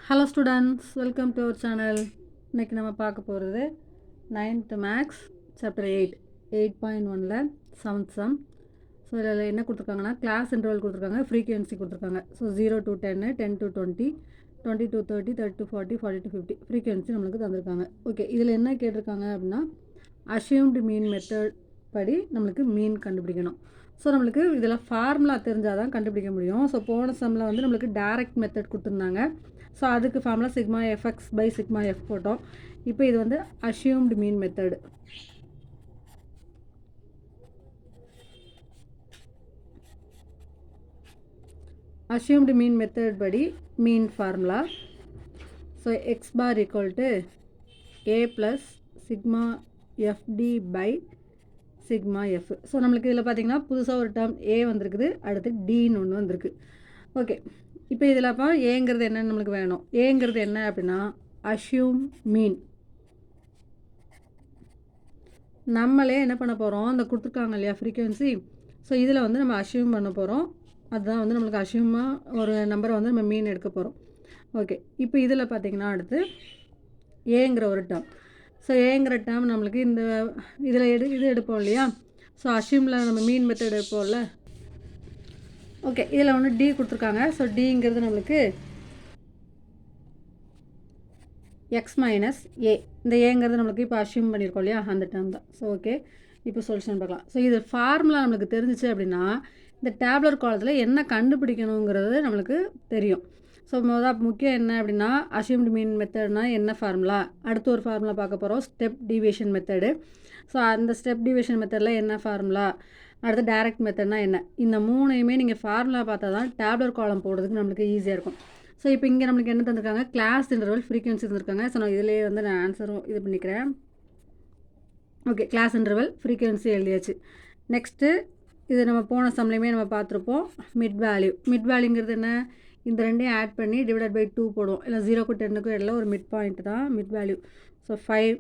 Hello students, welcome to our channel. இன்றைக்கி நம்ம பார்க்க போகிறது 9th maths chapter 8.1 seventh sum. So இதில் என்ன கொடுத்துருக்காங்கன்னா கிளாஸ் இன்டர்வல் கொடுத்துருக்காங்க, ஃப்ரீக்வன்சி கொடுத்துருக்காங்க. So 0 to 10, 10 to 20, 20 to 30, 30 to 40, 40 to 50 frequency நம்மளுக்கு தந்திருக்காங்க. ஓகே, இதில் என்ன கேட்டிருக்காங்க அப்படின்னா அஷ்யூம்டு மீன் மெத்தட் படி நம்மளுக்கு மீன் கண்டுபிடிக்கணும். ஸோ நம்மளுக்கு இதில் ஃபார்முலா தெரிஞ்சால் தான் கண்டுபிடிக்க முடியும். ஸோ போன சம்மில் வந்து நம்மளுக்கு டைரக்ட் மெத்தட் கொடுத்துருந்தாங்க. ஸோ அதுக்கு formula sigma FX by sigma F போட்டோம். இப்போ இது வந்து assumed mean method. Assumed mean method படி mean formula. So X bar equal to A plus sigma FD by sigma F. So நம்மளுக்கு இதில் பார்த்திங்கன்னா புதுசாக ஒரு டேர்ம் ஏ வந்திருக்குது, அடுத்து டின்னு ஒன்று வந்திருக்கு. ஓகே, இப்போ இதில் அப்போ ஏங்கிறது என்னன்னு நம்மளுக்கு வேணும். ஏங்கிறது என்ன அப்படின்னா அஷ்யூம் மீன். நம்மளே என்ன பண்ண போகிறோம், இந்த கொடுத்துருக்காங்க இல்லையா ஃப்ரீக்வன்சி. ஸோ இதில் வந்து நம்ம அஷ்யூம் பண்ண போகிறோம். அதுதான் வந்து நம்மளுக்கு அஷ்யூமாக ஒரு நம்பரை வந்து நம்ம மீன் எடுக்க போகிறோம். ஓகே, இப்போ இதில் பார்த்திங்கன்னா அடுத்து ஏங்கிற ஒரு டேர்ம். ஸோ ஏங்கிற டேர்ம் நம்மளுக்கு இந்த இதில் இது எடுப்போம் இல்லையா. ஸோ அஷ்யூமில் நம்ம மீன் மெத்தட் எடுப்போம்ல. ஓகே, இதில் ஒன்று டி கொடுத்துருக்காங்க. ஸோ டிங்கிறது நம்மளுக்கு எக்ஸ் மைனஸ் ஏ. இந்த ஏங்கிறது நம்மளுக்கு இப்போ அஷ்யூம் பண்ணியிருக்கோம் இல்லையா, அந்த டேர்ம் தான். ஸோ ஓகே, இப்போ சொல்யூஷன் பார்க்கலாம். ஸோ இது ஃபார்முலா நம்மளுக்கு தெரிஞ்சிச்சு அப்படின்னா இந்த டேப்லர் காலத்தில் என்ன கண்டுபிடிக்கணுங்கிறது நம்மளுக்கு தெரியும். ஸோ முக்கியம் என்ன அப்படின்னா அஷ்யூம்டு மீன் மெத்தட்னா என்ன ஃபார்முலா. அடுத்து ஒரு ஃபார்முலா பார்க்க போகிறோம், ஸ்டெப் டிவியேஷன் மெத்தடு. ஸோ அந்த ஸ்டெப் டிவியேஷன் மெத்தடில் என்ன ஃபார்முலா, அடுத்து டைரக்ட் மெத்தட்னா என்ன. இந்த மூணையுமே நீங்கள் ஃபார்முலா பார்த்தா தான் டேப்லர் காலம் போடுறதுக்கு நம்மளுக்கு ஈஸியாக இருக்கும். ஸோ இப்போ இங்கே நம்மளுக்கு என்ன தந்திருக்காங்க, கிளாஸ் இன்டர்வல் ஃப்ரீக்வன்சி தந்திருக்காங்க. ஸோ நான் இதிலே வந்து நான் ஆன்சரும் இது பண்ணிக்கிறேன். ஓகே, கிளாஸ் இன்டர்வல் ஃப்ரீக்வன்சி எழுதியாச்சு. நெக்ஸ்ட்டு இது நம்ம போன சம்லையுமே நம்ம பார்த்துருப்போம், மிட் வேல்யூ. மிட் வேல்யூங்கிறது என்ன, இந்த ரெண்டையும் ஆட் பண்ணி டிவைடட் பை 2 போடுவோம். இல்லை 0க்கும் 10க்கும் இடையில ஒரு மிட் பாயிண்ட் தான் மிட் வேல்யூ. ஸோ 5,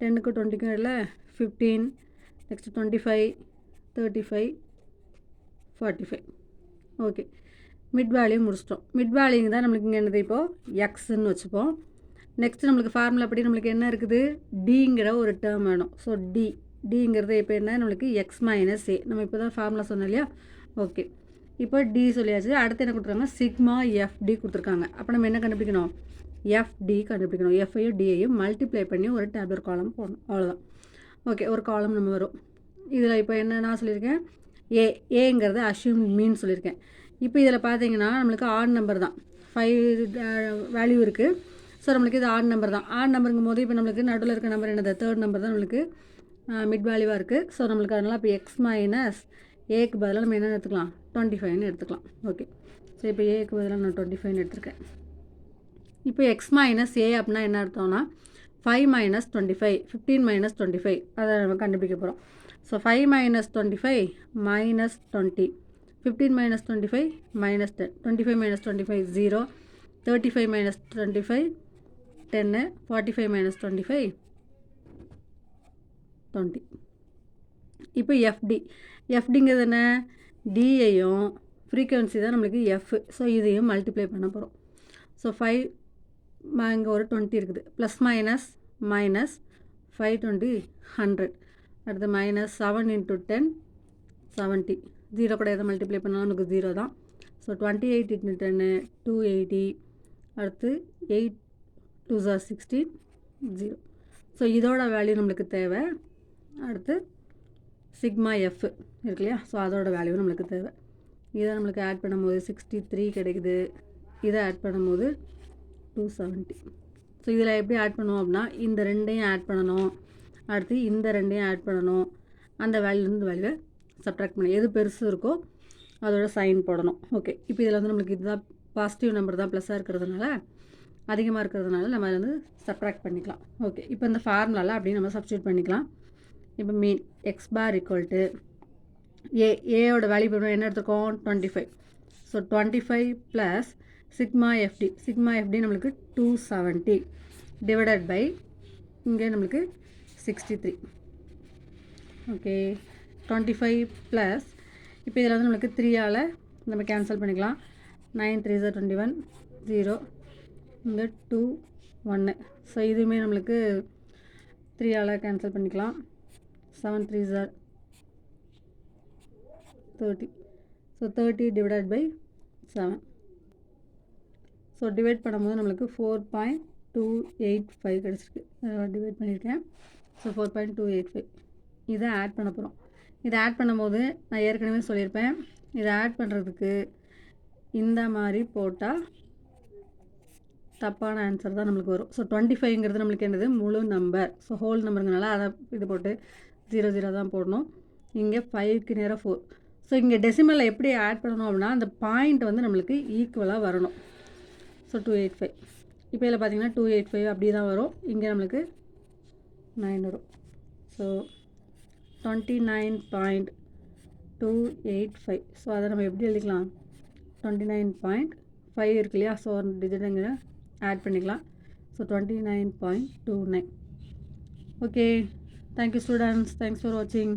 10க்கும் 20க்கும் இடையில 15, நெக்ஸ்ட் 25, 35, 45. ஓகே, மிட் வேல்யூ முடிச்சிட்டோம். மிட் வேல்யூங்க தான் நம்மளுக்கு இங்கே என்னது இப்போது எக்ஸ்ன்னு வச்சுப்போம். நெக்ஸ்ட் நம்மளுக்கு ஃபார்முலா படி நம்மளுக்கு என்ன இருக்குது, டிங்கிற ஒரு டேர்ம் வேணும். ஸோ டிங்கிறது இப்போ என்ன நம்மளுக்கு எக்ஸ் மைனஸ் ஏ. நம்ம இப்போ தான் ஃபார்முலா சொன்னோம் இல்லையா. ஓகே, இப்போ டி சொல்லியாச்சு. அடுத்து என்ன கொடுத்துருக்காங்க, சிக்மா எஃப்டி கொடுத்துருக்காங்க. அப்போ நம்ம என்ன கண்டுபிடிக்கணும், எஃப்டி கண்டுபிடிக்கணும். எஃப்ஐயும் டிஐயும் மல்டிப்ளை பண்ணி ஒரு டேப்லர் காலம் போடணும், அவ்வளோதான். ஓகே, ஒரு காலம் நம்ம வரும். இதில் இப்போ என்ன நான் சொல்லியிருக்கேன், ஏங்கிறது அஷ்யூம் மீன் சொல்லியிருக்கேன். இப்போ இதில் பார்த்தீங்கன்னா நம்மளுக்கு ஆட் நம்பர் தான், 5 வேல்யூ இருக்குது. ஸோ நம்மளுக்கு இது ஆட் நம்பர் தான். ஆட் நம்பருங்கும் போது இப்போ நம்மளுக்கு நடுவில் இருக்க நம்பர் என்னது, தேர்ட் நம்பர் தான் நம்மளுக்கு மிட் வேல்யூவாக இருக்குது. ஸோ நம்மளுக்கு அதனால் இப்போ எக்ஸ் மைனஸ் ஏக்கு பதிலாக நம்ம என்ன எடுத்துக்கலாம், 25ன்னு எடுத்துக்கலாம். ஓகே, ஸோ இப்போ ஏக்கு பதிலாக நான் 25ன்னு எடுத்துருக்கேன். இப்போ எக்ஸ் மைனஸ் ஏ அப்படின்னா என்ன அர்த்தம்னா 5 மைனஸ் 25, 15 மைனஸ் 25, அதை நம்ம கண்டுபிடிக்க போகிறோம். So 5 minus 25 minus 20, 15 minus 25 minus 10, 25 minus 25 0, 35 minus 25 10, 45 minus 25 20. இப்போ எஃப்டிங்கிறது என்ன, டிஐயும் ஃப்ரீக்வன்சி தான் நம்மளுக்கு எஃப். ஸோ இதையும் மல்டிப்ளை பண்ண போகிறோம். ஸோ 5 இங்கே ஒரு 20 இருக்குது, ப்ளஸ் மைனஸ் மைனஸ் 5 20 100, அடுத்து மைனஸ் 7 × 10 70, 0 கூட எதை மல்டிப்ளை பண்ணாலும் நமக்கு 0 தான். ஸோ 28 × 10 280, அடுத்து 8 2 16 0. ஸோ இதோட வேல்யூ நம்மளுக்கு தேவை. அடுத்து சிக்மா எஃப் இருக்கு இல்லையா, ஸோ அதோட வேல்யூ நம்மளுக்கு தேவை. இதை நம்மளுக்கு ஆட் பண்ணும்போது 63 கிடைக்குது, இதை ஆட் பண்ணும்போது 270. ஸோ இதில் எப்படி ஆட் பண்ணுவோம் அப்படின்னா இந்த ரெண்டையும் ஆட் பண்ணணும், அடுத்து இந்த ரெண்டையும் ஆட் பண்ணணும், அந்த வேல்யூலேருந்து வேல்யூவை சப்ட்ராக்ட் பண்ணணும். எது பெருசு இருக்கோ அதோட சைன் போடணும். ஓகே, இப்போ இதில் வந்து நம்மளுக்கு இதுதான் பாசிட்டிவ் நம்பர் தான், ப்ளஸ்ஸாக இருக்கிறதுனால அதிகமாக இருக்கிறதுனால நம்ம அதில் வந்து சப்ட்ராக்ட் பண்ணிக்கலாம். ஓகே, இப்போ இந்த ஃபார்முலாவில் அப்படியே நம்ம சப்ஸ்டியூட் பண்ணிக்கலாம். இப்போ mean X bar equal to ஏயோட வேல்யூ இப்போ என்ன எடுத்துருக்கோம் 25. ஸோ 25 ப்ளஸ் சிக்மா எஃப்டி நம்மளுக்கு 270 டிவைடட் பை இங்கே நம்மளுக்கு 63. ஓகே, 25 ப்ளஸ் இப்போ இதில் வந்து நம்மளுக்கு 3ஆல் நம்ம கேன்சல் பண்ணிக்கலாம். 9 3 21 0, இங்கே 2 1. ஸோ இதுவுமே நம்மளுக்கு 3ஆல் கேன்சல் பண்ணிக்கலாம். 7 3s are 30. So 30 divided by 7. So divide பண்ணும்போது நம்மளுக்கு 4.285 கிடச்சிருக்கு. டிவைட் பண்ணியிருக்கேன். ஸோ 4.285 இதை ஆட் பண்ண போகிறோம். இதை ஆட் பண்ணும்போது நான் ஏற்கனவே சொல்லியிருப்பேன், இதை ஆட் பண்ணுறதுக்கு இந்த மாதிரி போட்டால் தப்பான ஆன்சர் தான் நம்மளுக்கு வரும். ஸோ 25ங்கிறது நம்மளுக்கு என்னது முழு நம்பர். ஸோ ஹோல் நம்பருங்கனால அதை இது போட்டு 00 தான் போடணும். இங்கே 5க்கு நேராக 4. ஸோ இங்கே டெசிமலில் எப்படி ஆட் பண்ணணும் அப்படின்னா அந்த பாயிண்ட் வந்து நம்மளுக்கு ஈக்குவலாக வரணும். ஸோ 285. இப்போ இதில் பார்த்தீங்கன்னா 285 அப்படி தான் வரும். இங்கே நம்மளுக்கு 9 வரும். ஸோ 29.285. ஸோ அதை நம்ம எப்படி எழுதிக்கலாம்? 29.5 இருக்கு இல்லையா? ஸோ ஒரு டிஜிட் இங்கே ஆட் பண்ணிக்கலாம். So 29.29. Okay, thank you students. Thanks for வாட்சிங்.